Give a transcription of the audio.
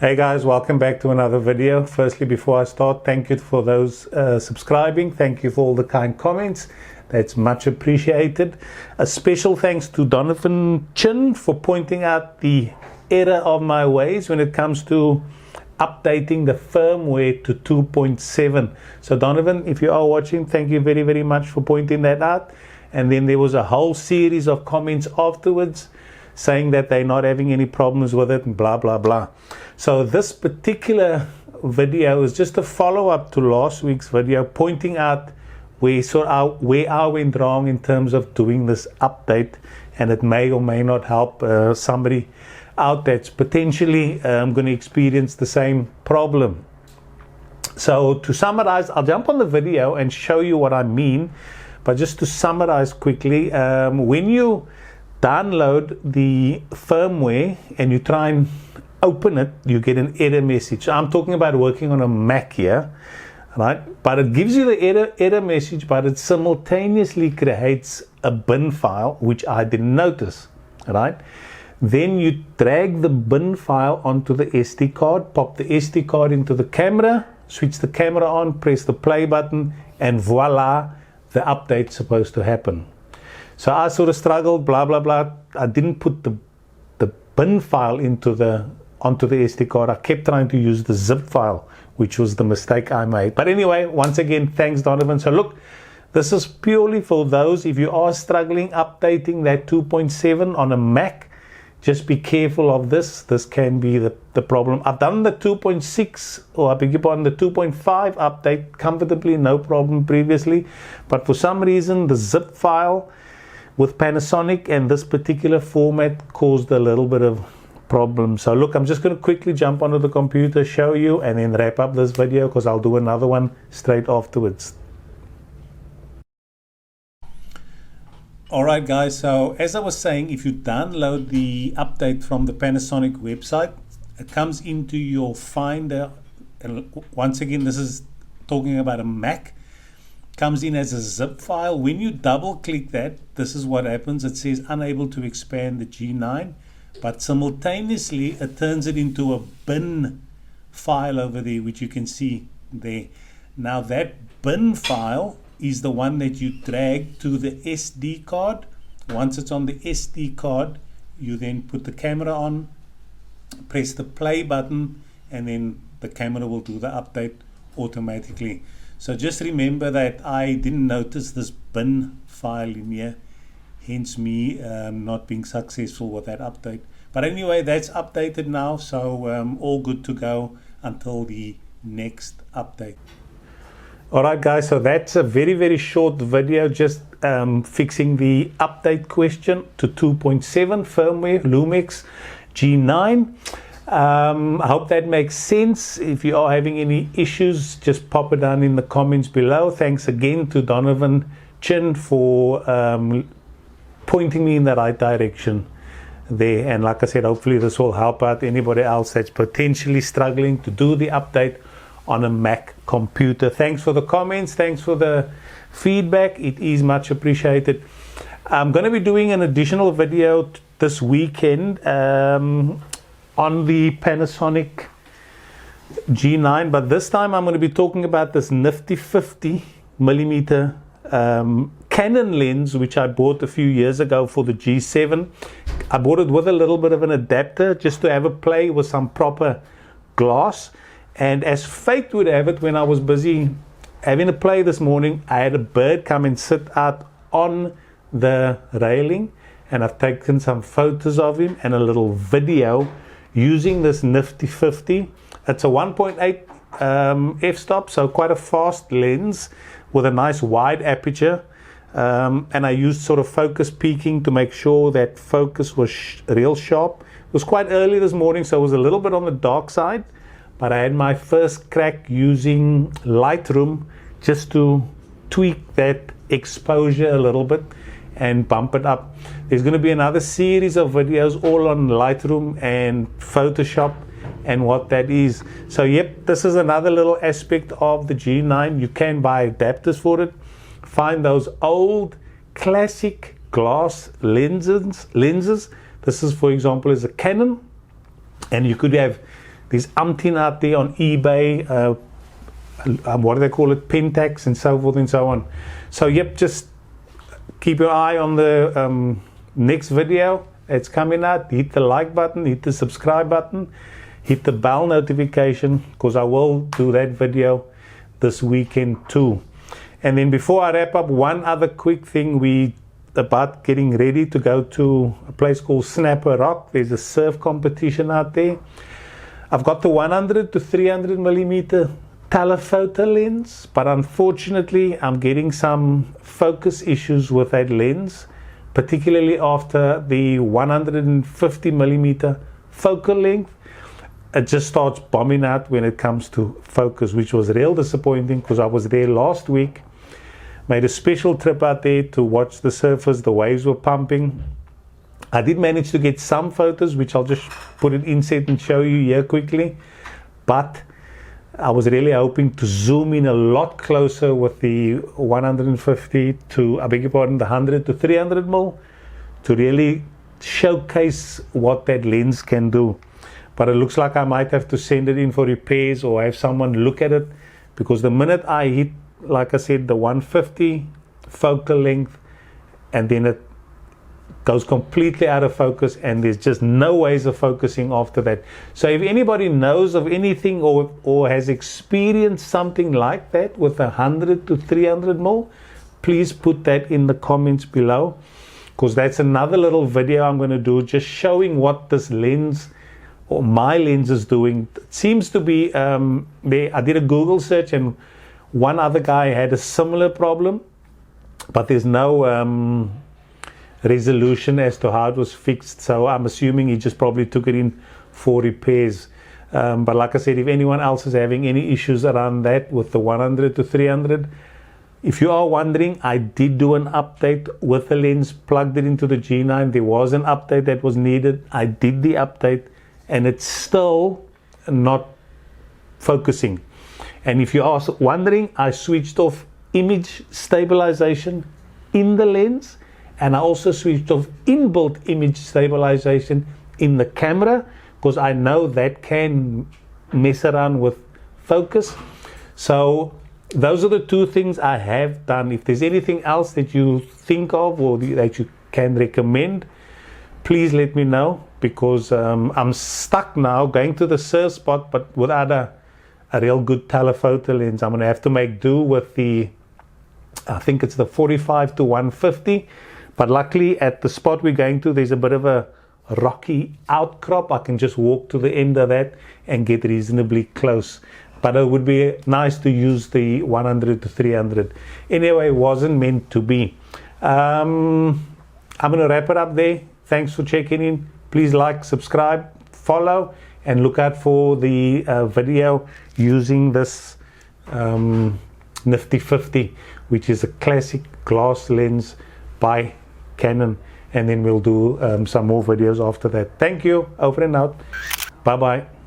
Hey guys, welcome back to another video. Firstly, before I start, thank you for those subscribing. Thank you for all the kind comments. That's much appreciated. A special thanks to Donovan Chin for pointing out the error of my ways when it comes to updating the firmware to 2.7. So Donovan, if you are watching, thank you very, very much for pointing that out. And then there was a whole series of comments afterwards saying that they're not having any problems with it and blah, blah, blah. So this particular video is just a follow-up to last week's video, pointing out where I went wrong in terms of doing this update, and it may or may not help somebody out that's potentially going to experience the same problem. So to summarize, I'll jump on the video and show you what I mean, but just to summarize quickly, when you download the firmware and you try and open it, you get an error message. I'm talking about working on a Mac here, right? But it gives you the error message, but it simultaneously creates a bin file, which I didn't notice, right? Then you drag the bin file onto the SD card, pop the SD card into the camera, switch the camera on, press the play button, and voila, the update's supposed to happen. So I sort of struggled, blah, blah, blah. I didn't put the bin file onto the SD card. I kept trying to use the zip file, which was the mistake I made. But anyway, once again, thanks, Donovan. So look, this is purely for those, if you are struggling updating that 2.7 on a Mac, just be careful of this. This can be the problem. I've done the 2.6, or I beg your pardon, the 2.5 update comfortably, no problem previously. But for some reason, the zip file with Panasonic and this particular format caused a little bit of problem. So look, I'm just going to quickly jump onto the computer, show you, and then wrap up this video because I'll do another one straight afterwards. Alright guys, so as I was saying, if you download the update from the Panasonic website, it comes into your Finder, and once again this is talking about a Mac, comes in as a zip file. When you double click that, this is what happens. It says unable to expand the G9, but simultaneously it turns it into a bin file over there, which you can see there. Now that bin file is the one that you drag to the SD card. Once it's on the SD card, you then put the camera on, press the play button, and then the camera will do the update automatically. So just remember that I didn't notice this bin file in here, hence me not being successful with that update. But anyway, that's updated now, so all good to go until the next update. Alright guys, so that's a very, very short video, just fixing the update question to 2.7 firmware Lumix G9. I hope that makes sense. If you are having any issues, just pop it down in the comments below. Thanks again to Donovan Chin for pointing me in the right direction there. And like I said, hopefully this will help out anybody else that's potentially struggling to do the update on a Mac computer. Thanks for the comments. Thanks for the feedback. It is much appreciated. I'm going to be doing an additional video this weekend on the Panasonic G9, but this time I'm going to be talking about this nifty 50mm Canon lens, which I bought a few years ago for the G7. I bought it with a little bit of an adapter just to have a play with some proper glass. And as fate would have it, when I was busy having a play this morning, I had a bird come and sit out on the railing, and I've taken some photos of him and a little video using this nifty 50. It's a 1.8 f-stop, so quite a fast lens with a nice wide aperture, and I used sort of focus peaking to make sure that focus was real sharp. It was quite early this morning, so it was a little bit on the dark side, but I had my first crack using Lightroom just to tweak that exposure a little bit and bump it up. There's going to be another series of videos all on Lightroom and Photoshop and what that is. So yep, this is another little aspect of the G9. You can buy adapters for it. Find those old classic glass lenses. This is, for example, is a Canon, and you could have There's umpteen out there on eBay, what do they call it, Pentax and so forth and so on. So yep, just keep your eye on the next video. It's coming out. Hit the like button, hit the subscribe button, hit the bell notification, because I will do that video this weekend too. And then before I wrap up, one other quick thing, we about getting ready to go to a place called Snapper Rock. There's a surf competition out there. I've got the 100 to 300 millimeter telephoto lens, but unfortunately I'm getting some focus issues with that lens, particularly after the 150 millimeter focal length. It just starts bombing out when it comes to focus, which was real disappointing, because I was there last week, made a special trip out there to watch the surfers. The waves were pumping. I did manage to get some photos, which I'll just put it inset and show you here quickly, but I was really hoping to zoom in a lot closer with the 150 to, I beg your pardon, the 100 to 300 mil to really showcase what that lens can do. But it looks like I might have to send it in for repairs or have someone look at it, because the minute I hit, like I said, the 150 focal length, and then it goes completely out of focus, and there's just no ways of focusing after that. So if anybody knows of anything or has experienced something like that with 100 to 300 mil, please put that in the comments below, because that's another little video I'm going to do, just showing what this lens or my lens is doing. It seems to be there. I did a Google search and one other guy had a similar problem, but there's no resolution as to how it was fixed. So I'm assuming he just probably took it in for repairs. But like I said, if anyone else is having any issues around that with the 100 to 300, if you are wondering, I did do an update with the lens, plugged it into the G9. There was an update that was needed. I did the update, and it's still not focusing. And if you are wondering, I switched off image stabilization in the lens, and I also switched off inbuilt image stabilization in the camera, because I know that can mess around with focus. So those are the two things I have done. If there's anything else that you think of or that you can recommend, please let me know, because I'm stuck now going to the surf spot, but without a real good telephoto lens. I'm going to have to make do with the, I think it's the 45 to 150. But luckily at the spot we're going to, there's a bit of a rocky outcrop. I can just walk to the end of that and get reasonably close. But it would be nice to use the 100 to 300. Anyway, it wasn't meant to be. I'm going to wrap it up there. Thanks for checking in. Please like, subscribe, follow, and look out for the video using this Nifty 50, which is a classic glass lens by Canon. And then we'll do some more videos after that. Thank you. Over and out. Bye-bye.